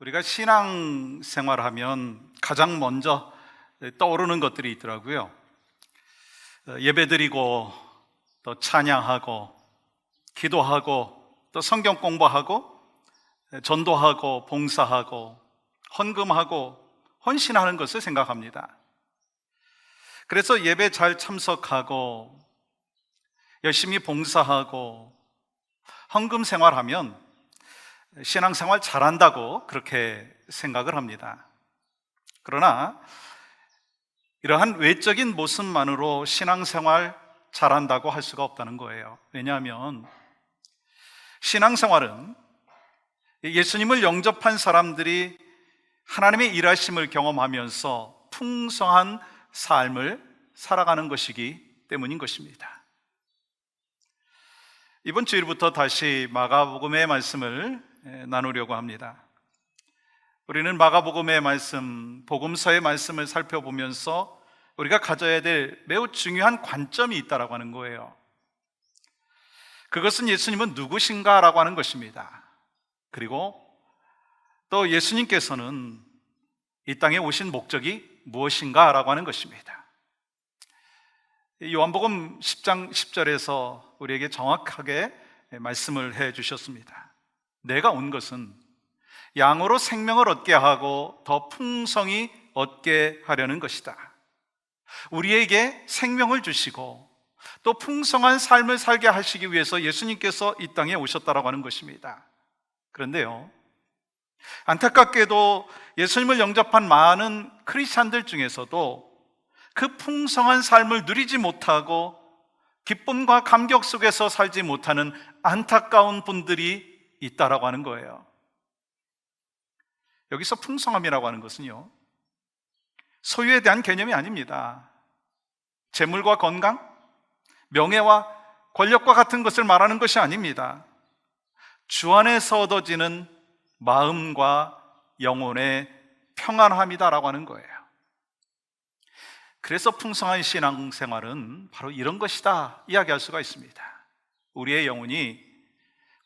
우리가 신앙생활하면 가장 먼저 떠오르는 것들이 있더라고요. 예배드리고 또 찬양하고 기도하고 또 성경 공부하고 전도하고 봉사하고 헌금하고 헌신하는 것을 생각합니다. 그래서 예배 잘 참석하고 열심히 봉사하고 헌금 생활하면 신앙생활 잘한다고 그렇게 생각을 합니다. 그러나 이러한 외적인 모습만으로 신앙생활 잘한다고 할 수가 없다는 거예요. 왜냐하면 신앙생활은 예수님을 영접한 사람들이 하나님의 일하심을 경험하면서 풍성한 삶을 살아가는 것이기 때문인 것입니다. 이번 주일부터 다시 마가복음의 말씀을 나누려고 합니다. 우리는 마가복음의 말씀, 복음서의 말씀을 살펴보면서 우리가 가져야 될 매우 중요한 관점이 있다라고 하는 거예요. 그것은 예수님은 누구신가라고 하는 것입니다. 그리고 또 예수님께서는 이 땅에 오신 목적이 무엇인가라고 하는 것입니다. 요한복음 10장 10절에서 우리에게 정확하게 말씀을 해 주셨습니다. 내가 온 것은 양으로 생명을 얻게 하고 더 풍성히 얻게 하려는 것이다. 우리에게 생명을 주시고 또 풍성한 삶을 살게 하시기 위해서 예수님께서 이 땅에 오셨다라고 하는 것입니다. 그런데요, 안타깝게도 예수님을 영접한 많은 크리스찬들 중에서도 그 풍성한 삶을 누리지 못하고 기쁨과 감격 속에서 살지 못하는 안타까운 분들이 있다라고 하는 거예요. 여기서 풍성함이라고 하는 것은요, 소유에 대한 개념이 아닙니다. 재물과 건강, 명예와 권력과 같은 것을 말하는 것이 아닙니다. 주 안에서 얻어지는 마음과 영혼의 평안함이다라고 하는 거예요. 그래서 풍성한 신앙생활은 바로 이런 것이다 이야기할 수가 있습니다. 우리의 영혼이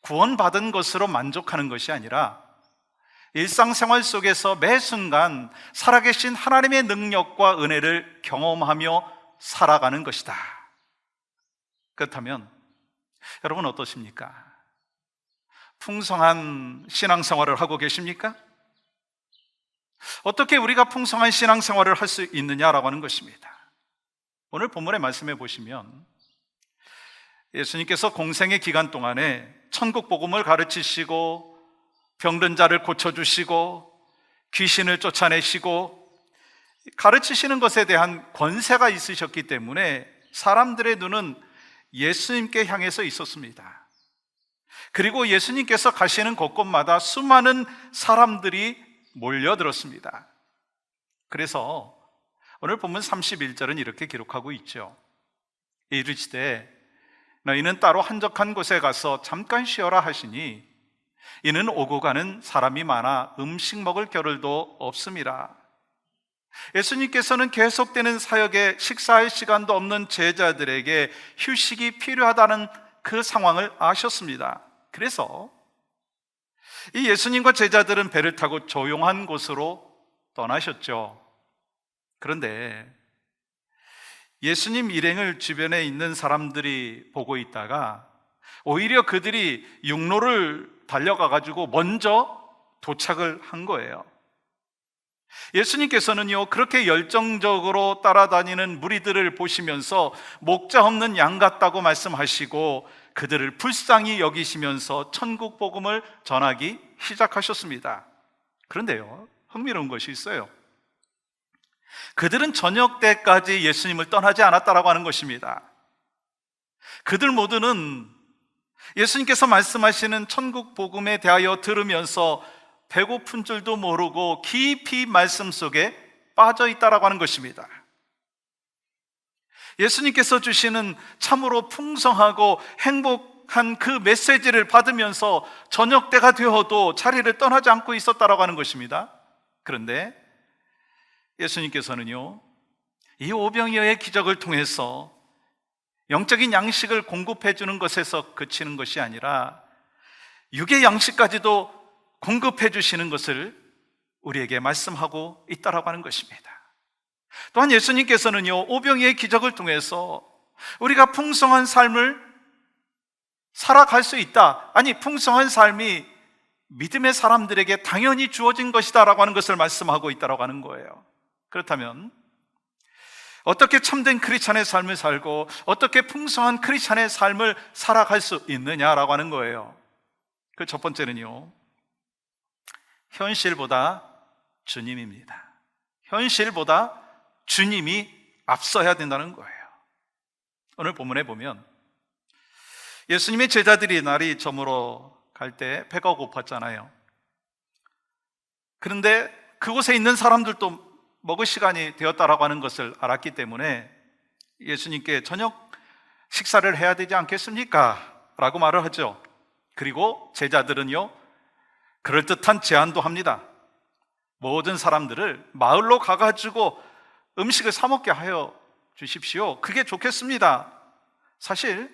구원받은 것으로 만족하는 것이 아니라 일상생활 속에서 매 순간 살아계신 하나님의 능력과 은혜를 경험하며 살아가는 것이다. 그렇다면 여러분 어떠십니까? 풍성한 신앙생활을 하고 계십니까? 어떻게 우리가 풍성한 신앙생활을 할 수 있느냐라고 하는 것입니다. 오늘 본문의 말씀해 보시면 예수님께서 공생의 기간 동안에 천국 복음을 가르치시고 병든 자를 고쳐주시고 귀신을 쫓아내시고 가르치시는 것에 대한 권세가 있으셨기 때문에 사람들의 눈은 예수님께 향해서 있었습니다. 그리고 예수님께서 가시는 곳곳마다 수많은 사람들이 몰려들었습니다. 그래서 오늘 본문 31절은 이렇게 기록하고 있죠. 이르시되 너희는 따로 한적한 곳에 가서 잠깐 쉬어라 하시니 이는 오고 가는 사람이 많아 음식 먹을 겨를도 없음이라. 예수님께서는 계속되는 사역에 식사할 시간도 없는 제자들에게 휴식이 필요하다는 그 상황을 아셨습니다. 그래서 이 예수님과 제자들은 배를 타고 조용한 곳으로 떠나셨죠. 그런데 예수님 일행을 주변에 있는 사람들이 보고 있다가 오히려 그들이 육로를 달려가가지고 먼저 도착을 한 거예요. 예수님께서는요, 그렇게 열정적으로 따라다니는 무리들을 보시면서 목자 없는 양 같다고 말씀하시고 그들을 불쌍히 여기시면서 천국 복음을 전하기 시작하셨습니다. 그런데요, 흥미로운 것이 있어요. 그들은 저녁 때까지 예수님을 떠나지 않았다라고 하는 것입니다. 그들 모두는 예수님께서 말씀하시는 천국 복음에 대하여 들으면서 배고픈 줄도 모르고 깊이 말씀 속에 빠져 있다라고 하는 것입니다. 예수님께서 주시는 참으로 풍성하고 행복한 그 메시지를 받으면서 저녁 때가 되어도 자리를 떠나지 않고 있었다라고 하는 것입니다. 그런데 예수님께서는요, 이 오병이어의 기적을 통해서 영적인 양식을 공급해 주는 것에서 그치는 것이 아니라 육의 양식까지도 공급해 주시는 것을 우리에게 말씀하고 있다라고 하는 것입니다. 또한 예수님께서는요, 오병이의 기적을 통해서 우리가 풍성한 삶을 살아갈 수 있다, 아니 풍성한 삶이 믿음의 사람들에게 당연히 주어진 것이다라고 하는 것을 말씀하고 있다라고 하는 거예요. 그렇다면 어떻게 참된 크리스찬의 삶을 살고 어떻게 풍성한 크리스찬의 삶을 살아갈 수 있느냐라고 하는 거예요. 그 첫 번째는요, 현실보다 주님입니다. 현실보다 주님이 앞서야 된다는 거예요. 오늘 본문에 보면 예수님의 제자들이 날이 저물어 갈 때 배가 고팠잖아요. 그런데 그곳에 있는 사람들도 먹을 시간이 되었다라고 하는 것을 알았기 때문에 예수님께 저녁 식사를 해야 되지 않겠습니까? 라고 말을 하죠. 그리고 제자들은요, 그럴듯한 제안도 합니다. 모든 사람들을 마을로 가가지고 음식을 사 먹게 하여 주십시오. 그게 좋겠습니다. 사실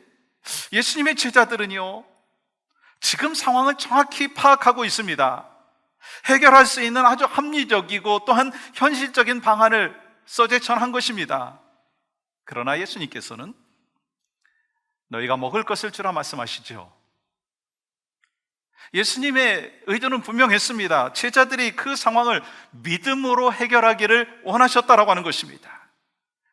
예수님의 제자들은요, 지금 상황을 정확히 파악하고 있습니다. 해결할 수 있는 아주 합리적이고 또한 현실적인 방안을 서제천한 것입니다. 그러나 예수님께서는 너희가 먹을 것을 주라 말씀하시죠. 예수님의 의도는 분명했습니다. 제자들이 그 상황을 믿음으로 해결하기를 원하셨다라고 하는 것입니다.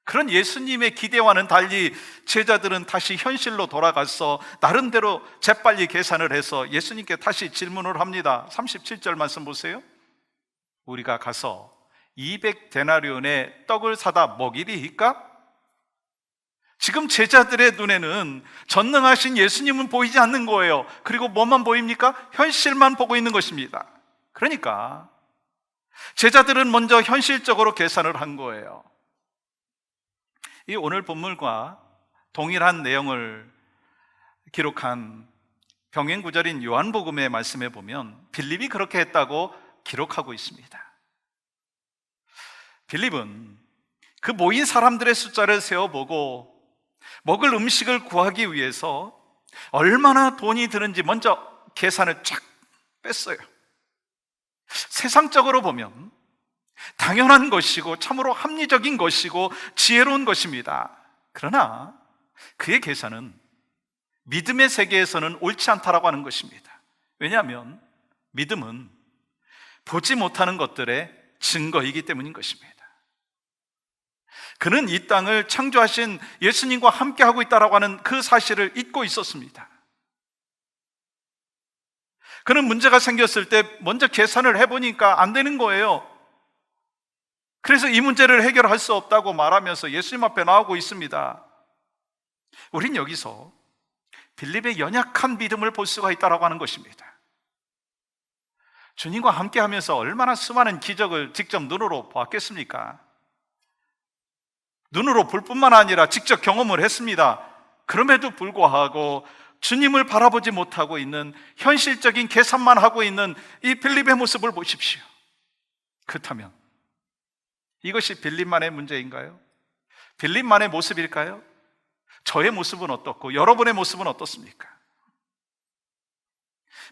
그런 예수님의 기대와는 달리 제자들은 다시 현실로 돌아가서 나름대로 재빨리 계산을 해서 예수님께 다시 질문을 합니다. 37절 말씀 보세요. 우리가 가서 200데나리온의 떡을 사다 먹이리이까? 지금 제자들의 눈에는 전능하신 예수님은 보이지 않는 거예요. 그리고 뭐만 보입니까? 현실만 보고 있는 것입니다. 그러니까 제자들은 먼저 현실적으로 계산을 한 거예요. 이 오늘 본문과 동일한 내용을 기록한 병행구절인 요한복음의 말씀에 보면 빌립이 그렇게 했다고 기록하고 있습니다. 빌립은 그 모인 사람들의 숫자를 세어보고 먹을 음식을 구하기 위해서 얼마나 돈이 드는지 먼저 계산을 쫙 뺐어요. 세상적으로 보면 당연한 것이고 참으로 합리적인 것이고 지혜로운 것입니다. 그러나 그의 계산은 믿음의 세계에서는 옳지 않다라고 하는 것입니다. 왜냐하면 믿음은 보지 못하는 것들의 증거이기 때문인 것입니다. 그는 이 땅을 창조하신 예수님과 함께하고 있다라고 하는 그 사실을 잊고 있었습니다. 그는 문제가 생겼을 때 먼저 계산을 해보니까 안 되는 거예요. 그래서 이 문제를 해결할 수 없다고 말하면서 예수님 앞에 나오고 있습니다. 우린 여기서 빌립의 연약한 믿음을 볼 수가 있다라고 하는 것입니다. 주님과 함께하면서 얼마나 수많은 기적을 직접 눈으로 보았겠습니까? 눈으로 볼 뿐만 아니라 직접 경험을 했습니다. 그럼에도 불구하고 주님을 바라보지 못하고 있는 현실적인 계산만 하고 있는 이 빌립의 모습을 보십시오. 그렇다면 이것이 빌립만의 문제인가요? 빌립만의 모습일까요? 저의 모습은 어떻고 여러분의 모습은 어떻습니까?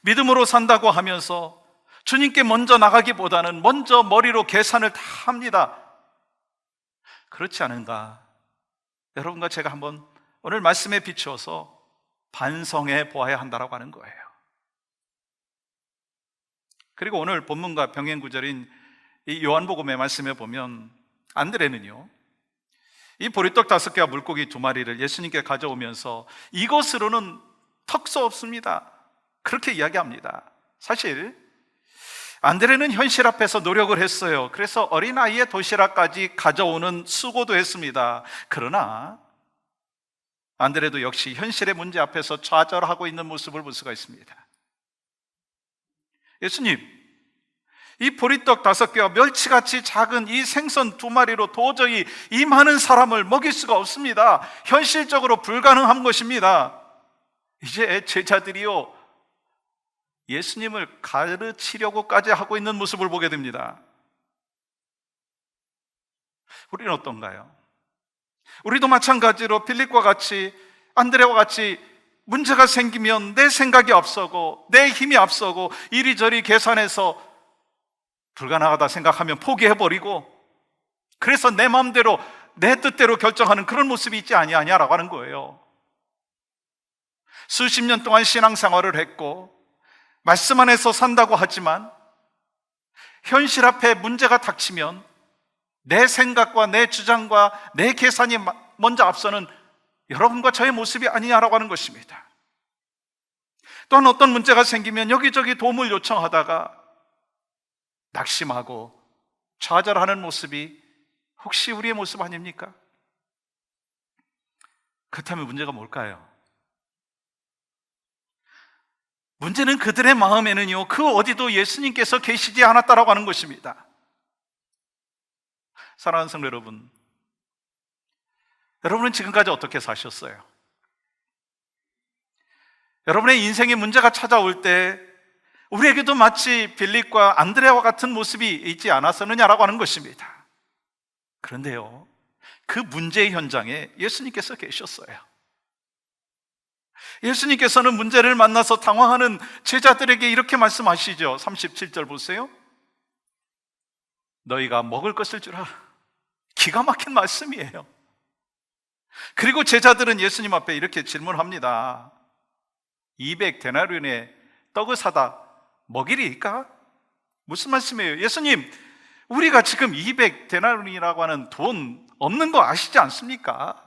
믿음으로 산다고 하면서 주님께 먼저 나가기보다는 먼저 머리로 계산을 다 합니다. 그렇지 않은가? 여러분과 제가 한번 오늘 말씀에 비추어서 반성해 보아야 한다고 하는 거예요. 그리고 오늘 본문과 병행구절인 이 요한복음의 말씀에 보면 안드레는요, 이 보리떡 5개와 물고기 2마리를 예수님께 가져오면서 이것으로는 턱수 없습니다, 그렇게 이야기합니다. 사실 안드레는 현실 앞에서 노력을 했어요. 그래서 어린아이의 도시락까지 가져오는 수고도 했습니다. 그러나 안드레도 역시 현실의 문제 앞에서 좌절하고 있는 모습을 볼 수가 있습니다. 예수님, 이 보리떡 5개와 멸치같이 작은 이 생선 2마리로 도저히 이 많은 사람을 먹일 수가 없습니다. 현실적으로 불가능한 것입니다. 이제 제자들이요, 예수님을 가르치려고까지 하고 있는 모습을 보게 됩니다. 우리는 어떤가요? 우리도 마찬가지로 빌립과 같이, 안드레와 같이 문제가 생기면 내 생각이 앞서고 내 힘이 앞서고 이리저리 계산해서 불가능하다 생각하면 포기해버리고, 그래서 내 마음대로 내 뜻대로 결정하는 그런 모습이 있지 아니하냐라고 하는 거예요. 수십 년 동안 신앙생활을 했고 말씀 안에서 산다고 하지만 현실 앞에 문제가 닥치면 내 생각과 내 주장과 내 계산이 먼저 앞서는 여러분과 저의 모습이 아니냐라고 하는 것입니다. 또한 어떤 문제가 생기면 여기저기 도움을 요청하다가 낙심하고 좌절하는 모습이 혹시 우리의 모습 아닙니까? 그렇다면 문제가 뭘까요? 문제는 그들의 마음에는요, 그 어디도 예수님께서 계시지 않았다라고 하는 것입니다. 사랑하는 성도 여러분, 여러분은 지금까지 어떻게 사셨어요? 여러분의 인생에 문제가 찾아올 때 우리에게도 마치 빌립과 안드레와 같은 모습이 있지 않았었느냐라고 하는 것입니다. 그런데요, 그 문제의 현장에 예수님께서 계셨어요. 예수님께서는 문제를 만나서 당황하는 제자들에게 이렇게 말씀하시죠. 37절 보세요. 너희가 먹을 것을 주라. 기가 막힌 말씀이에요. 그리고 제자들은 예수님 앞에 이렇게 질문합니다. 200데나리온의 떡을 사다 먹이리까? 무슨 말씀이에요? 예수님, 우리가 지금 200데나리온이라고 하는 돈 없는 거 아시지 않습니까?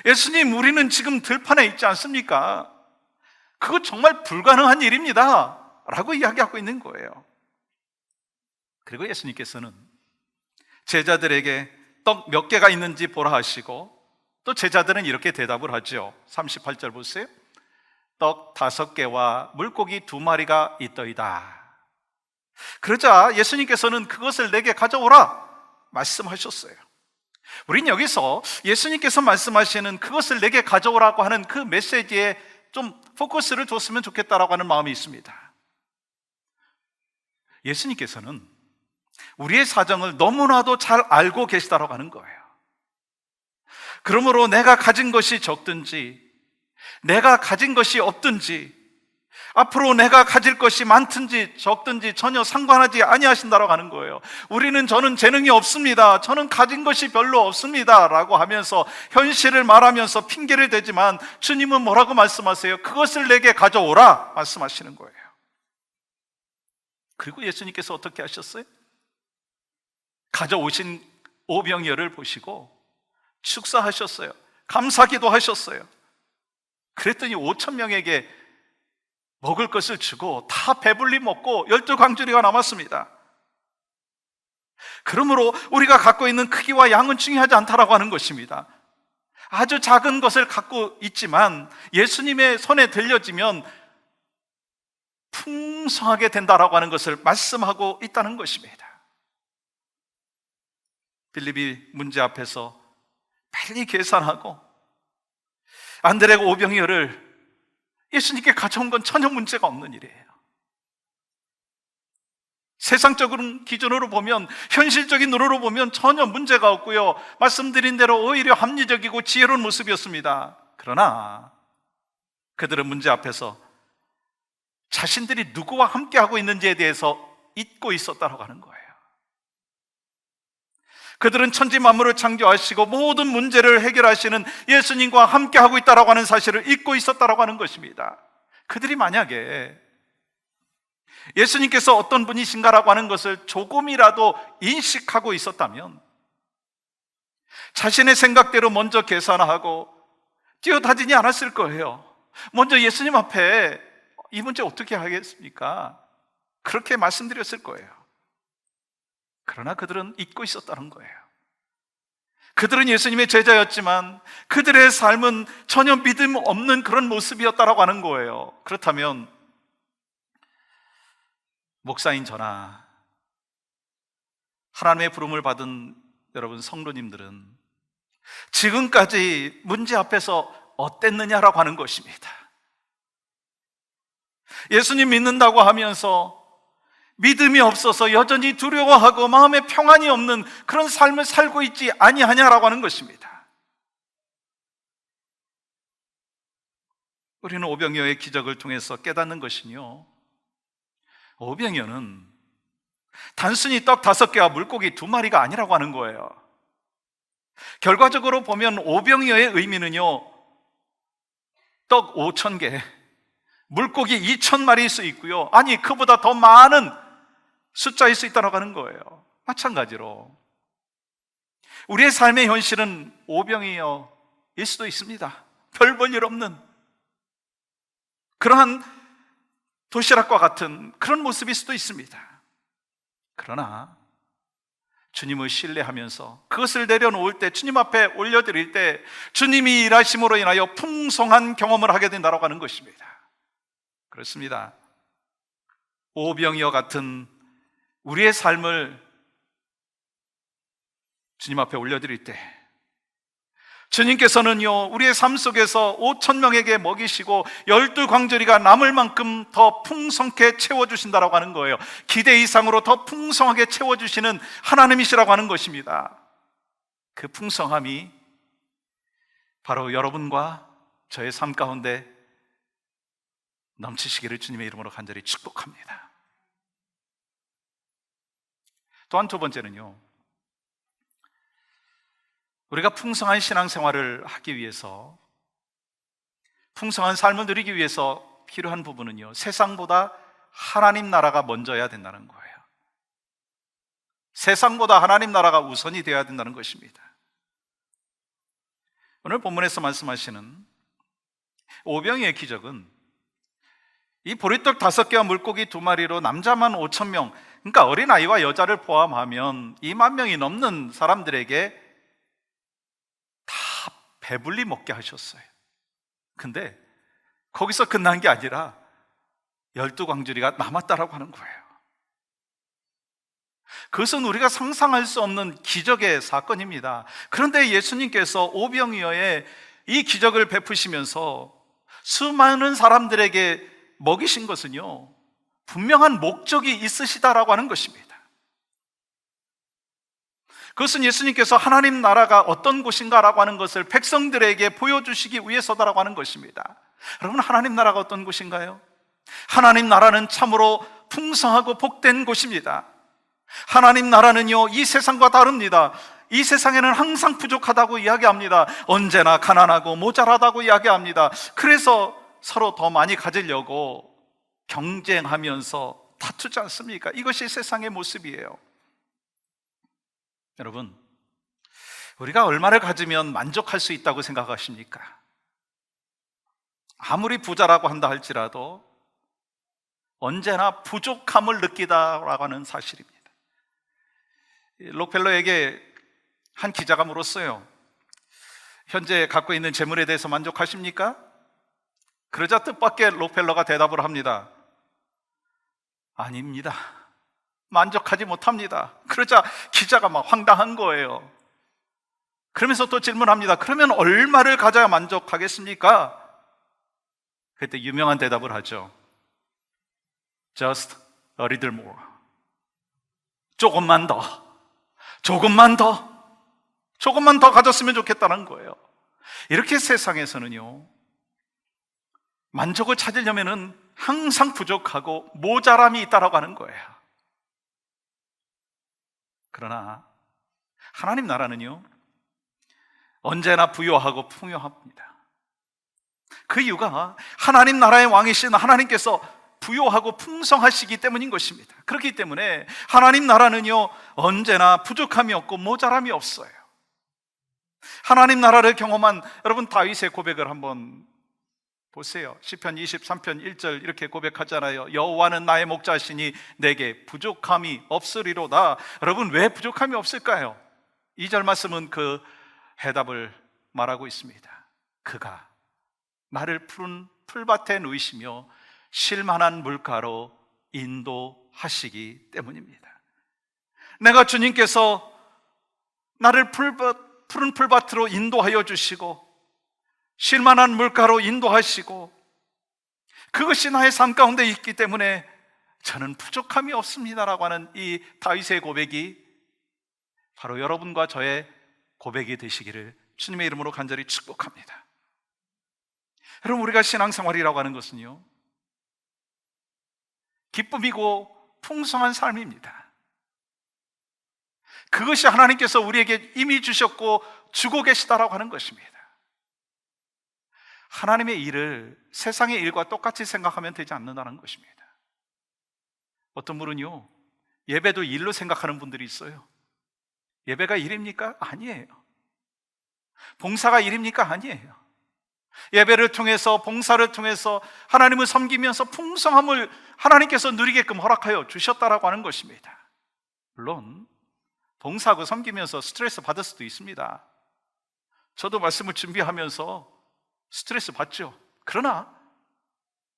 예수님, 우리는 지금 들판에 있지 않습니까? 그거 정말 불가능한 일입니다 라고 이야기하고 있는 거예요. 그리고 예수님께서는 제자들에게 떡 몇 개가 있는지 보라 하시고, 또 제자들은 이렇게 대답을 하죠. 38절 보세요. 떡 5개와 물고기 2마리가 있더이다. 그러자 예수님께서는 그것을 내게 가져오라 말씀하셨어요. 우린 여기서 예수님께서 말씀하시는 그것을 내게 가져오라고 하는 그 메시지에 좀 포커스를 뒀으면 좋겠다라고 하는 마음이 있습니다. 예수님께서는 우리의 사정을 너무나도 잘 알고 계시다라고 하는 거예요. 그러므로 내가 가진 것이 적든지 내가 가진 것이 없든지 앞으로 내가 가질 것이 많든지 적든지 전혀 상관하지 아니하신다라고 하는 거예요. 저는 재능이 없습니다, 저는 가진 것이 별로 없습니다 라고 하면서 현실을 말하면서 핑계를 대지만 주님은 뭐라고 말씀하세요? 그것을 내게 가져오라 말씀하시는 거예요. 그리고 예수님께서 어떻게 하셨어요? 가져오신 오병이어를 보시고 축사하셨어요. 감사기도 하셨어요. 그랬더니 5,000명에게 먹을 것을 주고 다 배불리 먹고 12광주리가 남았습니다. 그러므로 우리가 갖고 있는 크기와 양은 중요하지 않다라고 하는 것입니다. 아주 작은 것을 갖고 있지만 예수님의 손에 들려지면 풍성하게 된다라고 하는 것을 말씀하고 있다는 것입니다. 빌립이 문제 앞에서 빨리 계산하고 안드레가 오병이어를 예수님께 가져온 건 전혀 문제가 없는 일이에요. 세상적인 기준으로 보면, 현실적인 눈으로 보면 전혀 문제가 없고요, 말씀드린 대로 오히려 합리적이고 지혜로운 모습이었습니다. 그러나 그들은 문제 앞에서 자신들이 누구와 함께하고 있는지에 대해서 잊고 있었다고 하는 거예요. 그들은 천지 만물을 창조하시고 모든 문제를 해결하시는 예수님과 함께하고 있다고 하는 사실을 잊고 있었다고 하는 것입니다. 그들이 만약에 예수님께서 어떤 분이신가라고 하는 것을 조금이라도 인식하고 있었다면 자신의 생각대로 먼저 계산하고 뛰어다니지 않았을 거예요. 먼저 예수님 앞에 이 문제 어떻게 하겠습니까? 그렇게 말씀드렸을 거예요. 그러나 그들은 잊고 있었다는 거예요. 그들은 예수님의 제자였지만 그들의 삶은 전혀 믿음 없는 그런 모습이었다라고 하는 거예요. 그렇다면 목사인 저나 하나님의 부름을 받은 여러분 성도님들은 지금까지 문제 앞에서 어땠느냐라고 하는 것입니다. 예수님 믿는다고 하면서 믿음이 없어서 여전히 두려워하고 마음에 평안이 없는 그런 삶을 살고 있지 아니하냐라고 하는 것입니다. 우리는 오병이어의 기적을 통해서 깨닫는 것이요, 오병이어는 단순히 떡 5개와 물고기 2마리가 아니라고 하는 거예요. 결과적으로 보면 오병이어의 의미는요, 떡 5,000개, 물고기 2,000마리일 수 있고요, 아니 그보다 더 많은 숫자일 수 있다고 하는 거예요. 마찬가지로 우리의 삶의 현실은 오병이어일 수도 있습니다. 별 볼 일 없는 그러한 도시락과 같은 그런 모습일 수도 있습니다. 그러나 주님을 신뢰하면서 그것을 내려놓을 때, 주님 앞에 올려드릴 때 주님이 일하심으로 인하여 풍성한 경험을 하게 된다고 하는 것입니다. 그렇습니다. 오병이어 같은 우리의 삶을 주님 앞에 올려드릴 때 주님께서는요, 우리의 삶 속에서 5,000명에게 먹이시고 12광저리가 남을 만큼 더 풍성케 채워주신다라고 하는 거예요. 기대 이상으로 더 풍성하게 채워주시는 하나님이시라고 하는 것입니다. 그 풍성함이 바로 여러분과 저의 삶 가운데 넘치시기를 주님의 이름으로 간절히 축복합니다. 또한 2번째는요, 우리가 풍성한 신앙생활을 하기 위해서, 풍성한 삶을 누리기 위해서 필요한 부분은요, 세상보다 하나님 나라가 먼저야 된다는 거예요. 세상보다 하나님 나라가 우선이 되어야 된다는 것입니다. 오늘 본문에서 말씀하시는 오병이어의 기적은 이 보리떡 5개와 물고기 2마리로 남자만 5,000명, 그러니까 어린아이와 여자를 포함하면 2만 명이 넘는 사람들에게 다 배불리 먹게 하셨어요. 근데 거기서 끝난 게 아니라 12광주리가 남았다라고 하는 거예요. 그것은 우리가 상상할 수 없는 기적의 사건입니다. 그런데 예수님께서 오병이어의 이 기적을 베푸시면서 수많은 사람들에게 먹이신 것은요, 분명한 목적이 있으시다라고 하는 것입니다. 그것은 예수님께서 하나님 나라가 어떤 곳인가라고 하는 것을 백성들에게 보여주시기 위해서다라고 하는 것입니다. 여러분, 하나님 나라가 어떤 곳인가요? 하나님 나라는 참으로 풍성하고 복된 곳입니다. 하나님 나라는요, 이 세상과 다릅니다. 이 세상에는 항상 부족하다고 이야기합니다. 언제나 가난하고 모자라다고 이야기합니다. 그래서 서로 더 많이 가지려고 경쟁하면서 다투지 않습니까? 이것이 세상의 모습이에요. 여러분, 우리가 얼마를 가지면 만족할 수 있다고 생각하십니까? 아무리 부자라고 한다 할지라도 언제나 부족함을 느끼다라고 하는 사실입니다. 록펠러에게 한 기자가 물었어요. 현재 갖고 있는 재물에 대해서 만족하십니까? 그러자 뜻밖의 록펠러가 대답을 합니다. 아닙니다. 만족하지 못합니다. 그러자 기자가 막 황당한 거예요. 그러면서 또 질문합니다. 그러면 얼마를 가져야 만족하겠습니까? 그때 유명한 대답을 하죠. Just a little more. 조금만 더, 조금만 더 가졌으면 좋겠다는 거예요. 이렇게 세상에서는요, 만족을 찾으려면은 항상 부족하고 모자람이 있다라고 하는 거예요. 그러나 하나님 나라는요, 언제나 부요하고 풍요합니다. 그 이유가 하나님 나라의 왕이신 하나님께서 부요하고 풍성하시기 때문인 것입니다. 그렇기 때문에 하나님 나라는요, 언제나 부족함이 없고 모자람이 없어요. 하나님 나라를 경험한 여러분, 다윗의 고백을 한번 보세요. 시편 23편 1절 이렇게 고백하잖아요. 여호와는 나의 목자시니 내게 부족함이 없으리로다. 여러분, 왜 부족함이 없을까요? 2절 말씀은 그 해답을 말하고 있습니다. 그가 나를 푸른 풀밭에 누이시며 쉴만한 물가로 인도하시기 때문입니다. 내가 주님께서 나를 푸른 풀밭으로 인도하여 주시고 쉴만한 물가로 인도하시고 그것이 나의 삶 가운데 있기 때문에 저는 부족함이 없습니다라고 하는 이 다윗의 고백이 바로 여러분과 저의 고백이 되시기를 주님의 이름으로 간절히 축복합니다. 여러분, 우리가 신앙생활이라고 하는 것은요, 기쁨이고 풍성한 삶입니다. 그것이 하나님께서 우리에게 이미 주셨고 주고 계시다라고 하는 것입니다. 하나님의 일을 세상의 일과 똑같이 생각하면 되지 않는다는 것입니다. 어떤 분은요, 예배도 일로 생각하는 분들이 있어요. 예배가 일입니까? 아니에요. 봉사가 일입니까? 아니에요. 예배를 통해서, 봉사를 통해서 하나님을 섬기면서 풍성함을 하나님께서 누리게끔 허락하여 주셨다라고 하는 것입니다. 물론 봉사하고 섬기면서 스트레스 받을 수도 있습니다. 저도 말씀을 준비하면서 스트레스 받죠. 그러나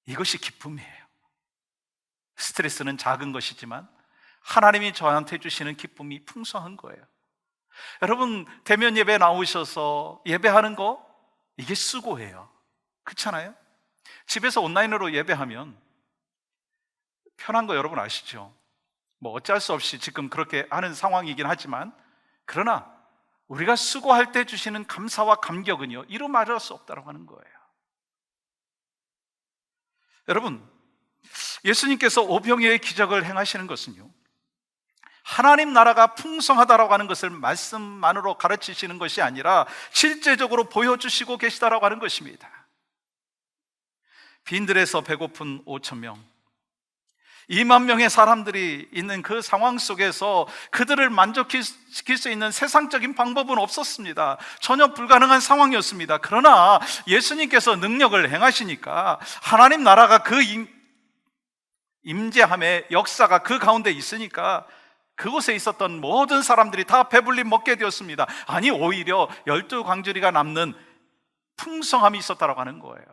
이것이 기쁨이에요. 스트레스는 작은 것이지만 하나님이 저한테 주시는 기쁨이 풍성한 거예요. 여러분, 대면 예배 나오셔서 예배하는 거, 이게 수고예요. 그렇잖아요? 집에서 온라인으로 예배하면 편한 거 여러분 아시죠? 뭐 어쩔 수 없이 지금 그렇게 하는 상황이긴 하지만, 그러나 우리가 수고할 때 주시는 감사와 감격은요, 이루 말할 수 없다고 하는 거예요. 여러분, 예수님께서 오병이어의 기적을 행하시는 것은요, 하나님 나라가 풍성하다라고 하는 것을 말씀만으로 가르치시는 것이 아니라 실제적으로 보여주시고 계시다라고 하는 것입니다. 빈들에서 배고픈 5천 명, 2만 명의 사람들이 있는 그 상황 속에서 그들을 만족시킬 수 있는 세상적인 방법은 없었습니다. 전혀 불가능한 상황이었습니다. 그러나 예수님께서 능력을 행하시니까 하나님 나라가 그 임재함의 역사가 그 가운데 있으니까 그곳에 있었던 모든 사람들이 다 배불리 먹게 되었습니다. 아니, 오히려 12광주리가 남는 풍성함이 있었다고 하는 거예요.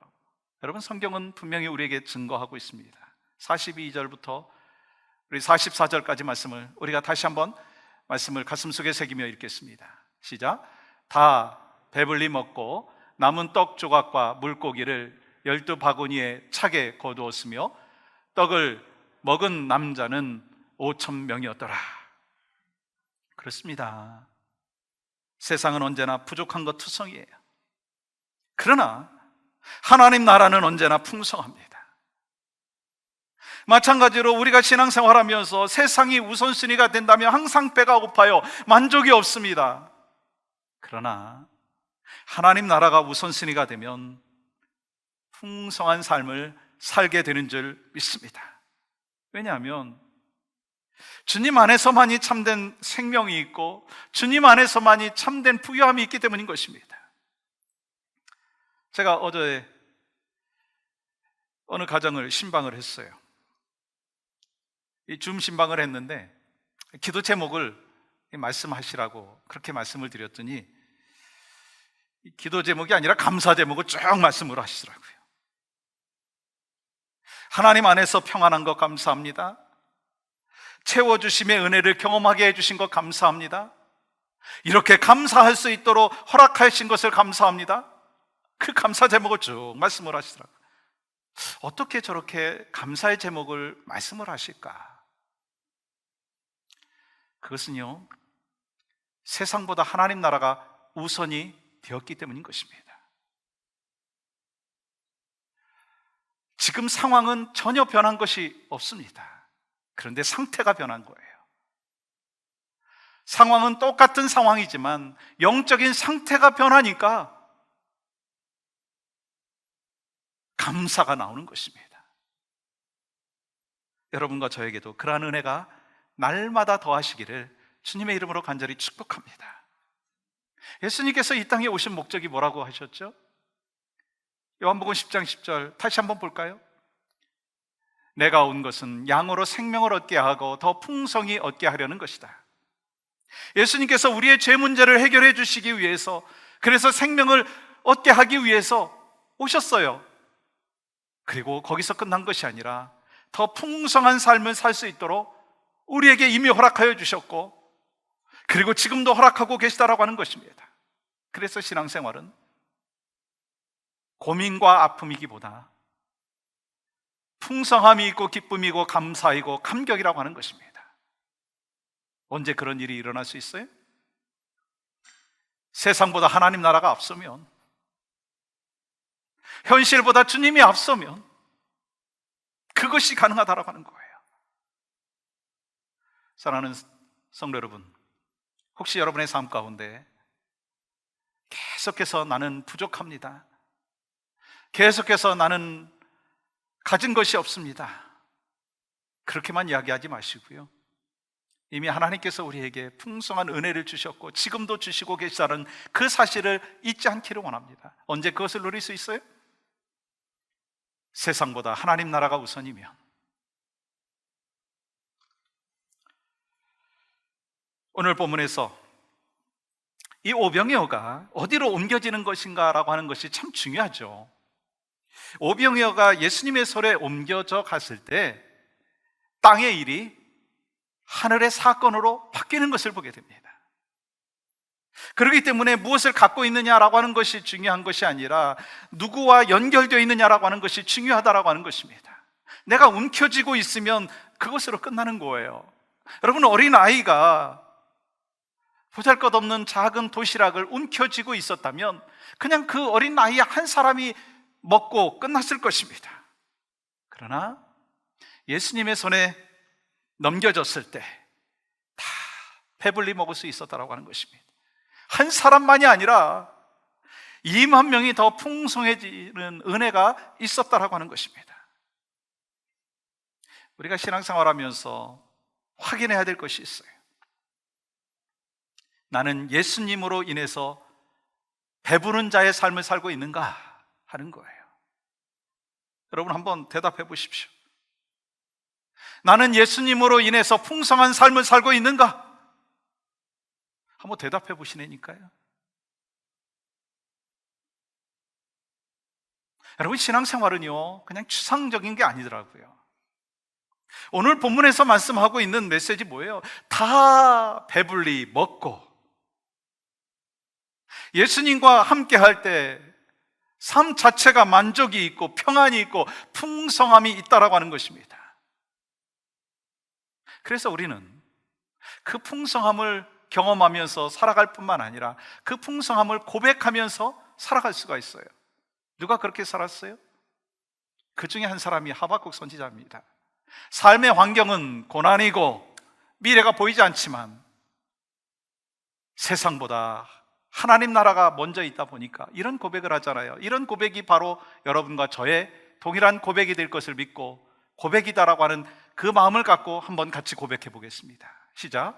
여러분, 성경은 분명히 우리에게 증거하고 있습니다. 42절부터 우리 44절까지 말씀을 우리가 다시 한번 말씀을 가슴속에 새기며 읽겠습니다. 시작. 다 배불리 먹고 남은 떡 조각과 물고기를 12바구니에 차게 거두었으며 떡을 먹은 남자는 5천 명이었더라. 그렇습니다. 세상은 언제나 부족한 것 투성이에요. 그러나 하나님 나라는 언제나 풍성합니다. 마찬가지로 우리가 신앙생활하면서 세상이 우선순위가 된다면 항상 배가 고파요. 만족이 없습니다. 그러나 하나님 나라가 우선순위가 되면 풍성한 삶을 살게 되는 줄 믿습니다. 왜냐하면 주님 안에서만이 참된 생명이 있고 주님 안에서만이 참된 부유함이 있기 때문인 것입니다. 제가 어제 어느 가정을 신방을 했어요. 이 줌 신방을 했는데 기도 제목을 말씀하시라고 그렇게 말씀을 드렸더니 기도 제목이 아니라 감사 제목을 쭉 말씀을 하시더라고요. 하나님 안에서 평안한 것 감사합니다. 채워주심의 은혜를 경험하게 해주신 것 감사합니다. 이렇게 감사할 수 있도록 허락하신 것을 감사합니다. 그 감사 제목을 쭉 말씀을 하시더라고요. 어떻게 저렇게 감사의 제목을 말씀을 하실까? 그것은요, 세상보다 하나님 나라가 우선이 되었기 때문인 것입니다. 지금 상황은 전혀 변한 것이 없습니다. 그런데 상태가 변한 거예요. 상황은 똑같은 상황이지만 영적인 상태가 변하니까 감사가 나오는 것입니다. 여러분과 저에게도 그러한 은혜가 날마다 더하시기를 주님의 이름으로 간절히 축복합니다. 예수님께서 이 땅에 오신 목적이 뭐라고 하셨죠? 요한복음 10장 10절 다시 한번 볼까요? 내가 온 것은 양으로 생명을 얻게 하고 더 풍성히 얻게 하려는 것이다. 예수님께서 우리의 죄 문제를 해결해 주시기 위해서, 그래서 생명을 얻게 하기 위해서 오셨어요. 그리고 거기서 끝난 것이 아니라 더 풍성한 삶을 살 수 있도록 우리에게 이미 허락하여 주셨고, 그리고 지금도 허락하고 계시다라고 하는 것입니다. 그래서 신앙생활은 고민과 아픔이기보다 풍성함이 있고 기쁨이고 감사이고 감격이라고 하는 것입니다. 언제 그런 일이 일어날 수 있어요? 세상보다 하나님 나라가 앞서면, 현실보다 주님이 앞서면 그것이 가능하다라고 하는 거예요. 사랑하는 성도 여러분, 혹시 여러분의 삶 가운데 계속해서 나는 부족합니다, 계속해서 나는 가진 것이 없습니다, 그렇게만 이야기하지 마시고요, 이미 하나님께서 우리에게 풍성한 은혜를 주셨고 지금도 주시고 계시다는 그 사실을 잊지 않기를 원합니다. 언제 그것을 누릴 수 있어요? 세상보다 하나님 나라가 우선이면. 오늘 본문에서 이 오병이어가 어디로 옮겨지는 것인가 라고 하는 것이 참 중요하죠. 오병이어가 예수님의 손에 옮겨져 갔을 때 땅의 일이 하늘의 사건으로 바뀌는 것을 보게 됩니다. 그렇기 때문에 무엇을 갖고 있느냐라고 하는 것이 중요한 것이 아니라 누구와 연결되어 있느냐라고 하는 것이 중요하다라고 하는 것입니다. 내가 움켜쥐고 있으면 그것으로 끝나는 거예요. 여러분, 어린아이가 보잘것없는 작은 도시락을 움켜쥐고 있었다면 그냥 그 어린아이 한 사람이 먹고 끝났을 것입니다. 그러나 예수님의 손에 넘겨졌을 때 다 배불리 먹을 수 있었다라고 하는 것입니다. 한 사람만이 아니라 2만 명이 더 풍성해지는 은혜가 있었다라고 하는 것입니다. 우리가 신앙생활하면서 확인해야 될 것이 있어요. 나는 예수님으로 인해서 배부른 자의 삶을 살고 있는가 하는 거예요. 여러분, 한번 대답해 보십시오. 나는 예수님으로 인해서 풍성한 삶을 살고 있는가? 한번 대답해 보시라니까요. 여러분, 신앙생활은요 그냥 추상적인 게 아니더라고요. 오늘 본문에서 말씀하고 있는 메시지 뭐예요? 다 배불리 먹고 예수님과 함께 할 때 삶 자체가 만족이 있고 평안이 있고 풍성함이 있다라고 하는 것입니다. 그래서 우리는 그 풍성함을 경험하면서 살아갈 뿐만 아니라 그 풍성함을 고백하면서 살아갈 수가 있어요. 누가 그렇게 살았어요? 그 중에 한 사람이 하박국 선지자입니다. 삶의 환경은 고난이고 미래가 보이지 않지만 세상보다 하나님 나라가 먼저 있다 보니까 이런 고백을 하잖아요. 이런 고백이 바로 여러분과 저의 동일한 고백이 될 것을 믿고 고백이다라고 하는 그 마음을 갖고 한번 같이 고백해 보겠습니다. 시작.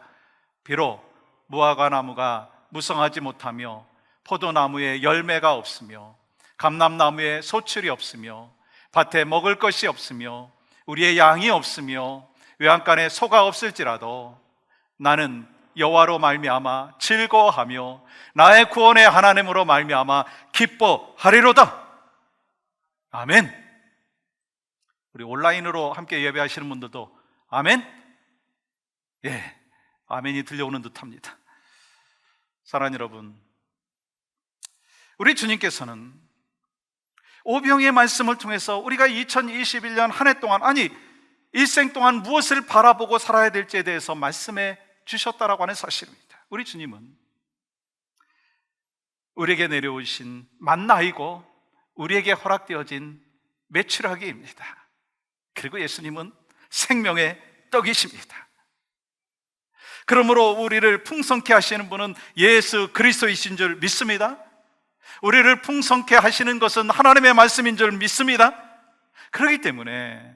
비록 무화과 나무가 무성하지 못하며 포도나무에 열매가 없으며 감람나무에 소출이 없으며 밭에 먹을 것이 없으며 우리의 양이 없으며 외양간에 소가 없을지라도 나는 여호와로 말미암아 즐거워하며 나의 구원의 하나님으로 말미암아 기뻐하리로다. 아멘. 우리 온라인으로 함께 예배하시는 분들도 아멘? 예, 아멘이 들려오는 듯합니다. 사랑하는 여러분, 우리 주님께서는 오병이의 말씀을 통해서 우리가 2021년 한 해 동안, 아니 일생 동안 무엇을 바라보고 살아야 될지에 대해서 말씀해 주셨다라고 하는 사실입니다. 우리 주님은 우리에게 내려오신 만나이고 우리에게 허락되어진 메추라기입니다. 그리고 예수님은 생명의 떡이십니다. 그러므로 우리를 풍성케 하시는 분은 예수 그리스도이신 줄 믿습니다. 우리를 풍성케 하시는 것은 하나님의 말씀인 줄 믿습니다. 그렇기 때문에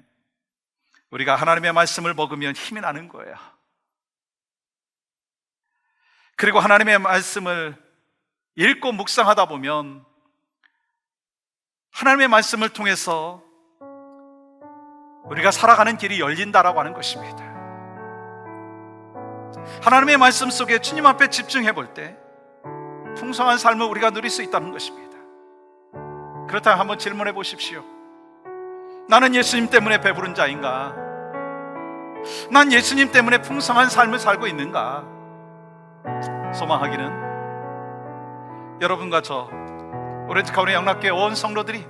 우리가 하나님의 말씀을 먹으면 힘이 나는 거예요. 그리고 하나님의 말씀을 읽고 묵상하다 보면 하나님의 말씀을 통해서 우리가 살아가는 길이 열린다라고 하는 것입니다. 하나님의 말씀 속에 주님 앞에 집중해 볼 때 풍성한 삶을 우리가 누릴 수 있다는 것입니다. 그렇다면 한번 질문해 보십시오. 나는 예수님 때문에 배부른 자인가? 난 예수님 때문에 풍성한 삶을 살고 있는가? 소망하기는 여러분과 저 오렌지 카운티 영락교회 온 성도들이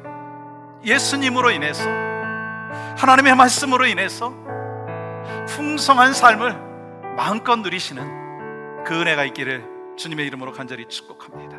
예수님으로 인해서, 하나님의 말씀으로 인해서 풍성한 삶을 마음껏 누리시는 그 은혜가 있기를 주님의 이름으로 간절히 축복합니다.